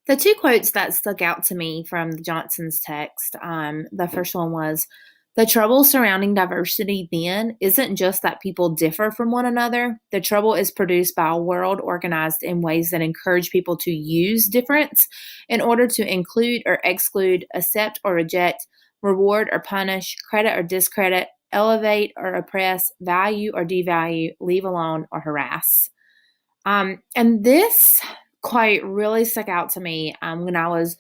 The two quotes that stuck out to me from the Johnson's text, the first one was, the trouble surrounding diversity then isn't just that people differ from one another. The trouble is produced by a world organized in ways that encourage people to use difference in order to include or exclude, accept or reject, reward or punish, credit or discredit, elevate or oppress, value or devalue, leave alone or harass. And this quite really stuck out to me when I was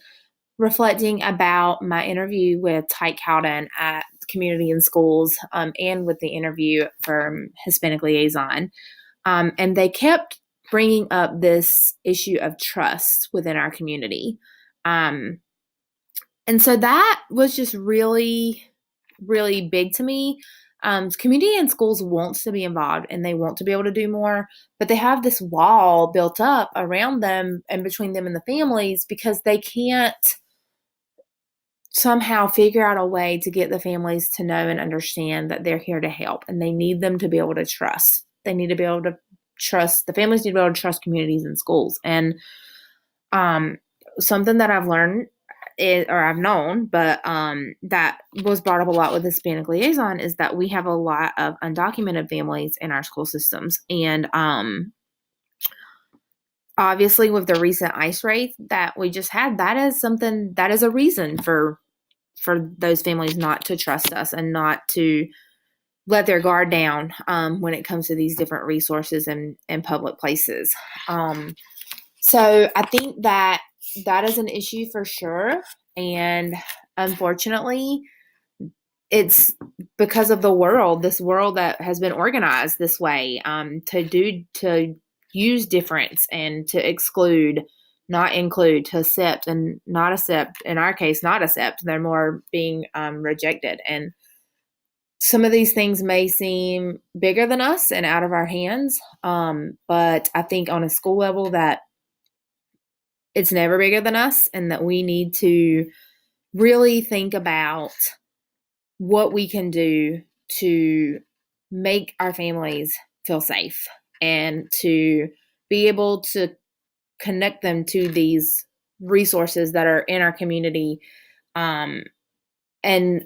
reflecting about my interview with Tyke Howden at Community in Schools, and with the interview from Hispanic Liaison. And they kept bringing up this issue of trust within our community. And so that was just really, really big to me. Community and schools wants to be involved and they want to be able to do more, but they have this wall built up around them and between them and the families because they can't somehow figure out a way to get the families to know and understand that they're here to help, and they need them to be able to trust. They need to be able to trust, the families need to be able to trust communities and schools. And something that I've learned or I've known, but that was brought up a lot with Hispanic Liaison is that we have a lot of undocumented families in our school systems. And obviously with the recent ICE raid that we just had, that is a reason for those families not to trust us and not to let their guard down when it comes to these different resources and public places. So I think that is an issue for sure. And unfortunately, it's because of this world that has been organized this way, to use difference and to exclude, not include, to accept and not accept. In our case, not accept. They're more being rejected. And some of these things may seem bigger than us and out of our hands. But I think on a school level that it's never bigger than us, and that we need to really think about what we can do to make our families feel safe and to be able to connect them to these resources that are in our community, and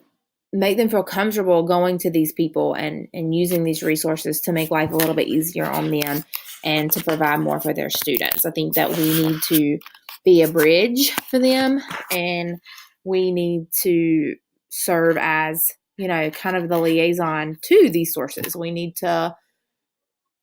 make them feel comfortable going to these people and using these resources to make life a little bit easier on them and to provide more for their students. I think that we need to be a bridge for them, and we need to serve as, kind of the liaison to these sources. We need to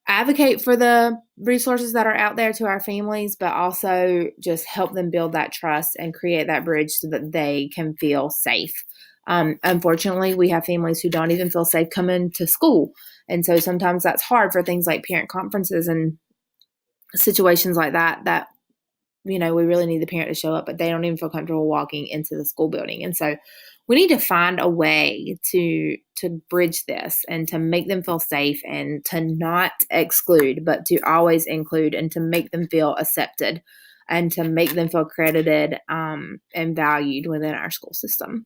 advocate for the resources that are out there to our families, but also just help them build that trust and create that bridge so that they can feel safe. Unfortunately, we have families who don't even feel safe coming to school. And so sometimes that's hard for things like parent conferences and situations like that, we really need the parent to show up, but they don't even feel comfortable walking into the school building. And so we need to find a way to bridge this and to make them feel safe and to not exclude, but to always include, and to make them feel accepted and to make them feel credited and valued within our school system.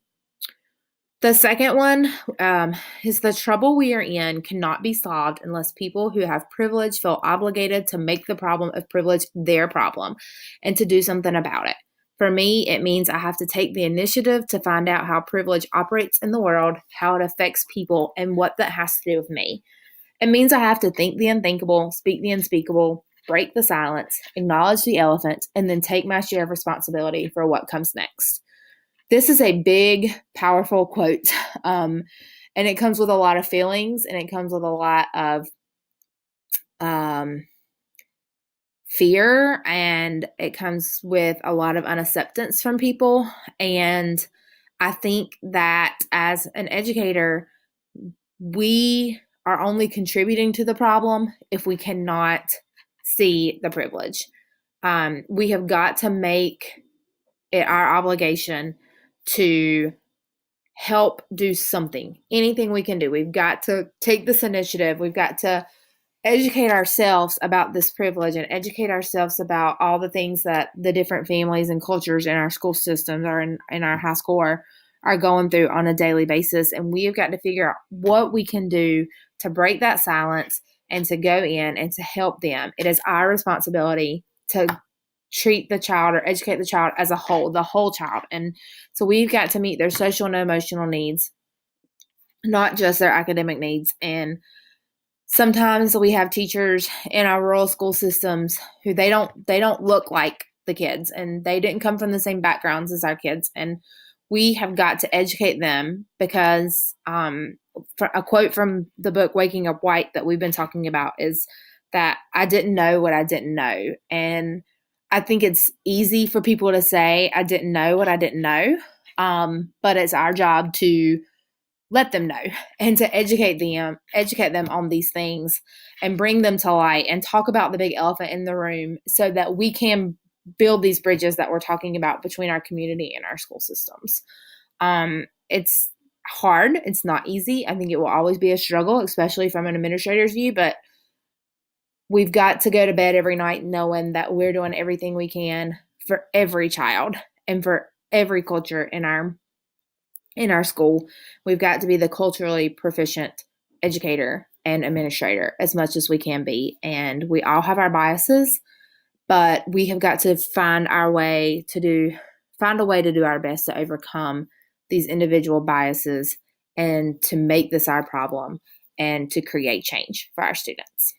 The second one is, the trouble we are in cannot be solved unless people who have privilege feel obligated to make the problem of privilege their problem and to do something about it. For me, it means I have to take the initiative to find out how privilege operates in the world, how it affects people, and what that has to do with me. It means I have to think the unthinkable, speak the unspeakable, break the silence, acknowledge the elephant, and then take my share of responsibility for what comes next. This is a big, powerful quote, and it comes with a lot of feelings, and it comes with a lot of fear, and it comes with a lot of unacceptance from people. And I think that as an educator, we are only contributing to the problem if we cannot see the privilege. We have got to make it our obligation to help do something, anything we can do. We've got to take this initiative. We've got to educate ourselves about this privilege and educate ourselves about all the things that the different families and cultures in our school systems or in our high school are going through on a daily basis. And we have got to figure out what we can do to break that silence and to go in and to help them. It is our responsibility to treat the child or educate the child as a whole, the whole child. And so we've got to meet their social and emotional needs, not just their academic needs. And sometimes we have teachers in our rural school systems who they don't look like the kids, and they didn't come from the same backgrounds as our kids, and we have got to educate them because a quote from the book Waking Up White that we've been talking about is that I didn't know what I didn't know. And I think it's easy for people to say I didn't know what I didn't know, but it's our job to let them know and to educate them on these things and bring them to light and talk about the big elephant in the room so that we can build these bridges that we're talking about between our community and our school systems. It's hard. It's not easy. I think it will always be a struggle, especially from an administrator's view, but we've got to go to bed every night knowing that we're doing everything we can for every child and for every culture in our school. We've got to be the culturally proficient educator and administrator as much as we can be. And we all have our biases, but we have got to find a way to do our best to overcome these individual biases and to make this our problem and to create change for our students.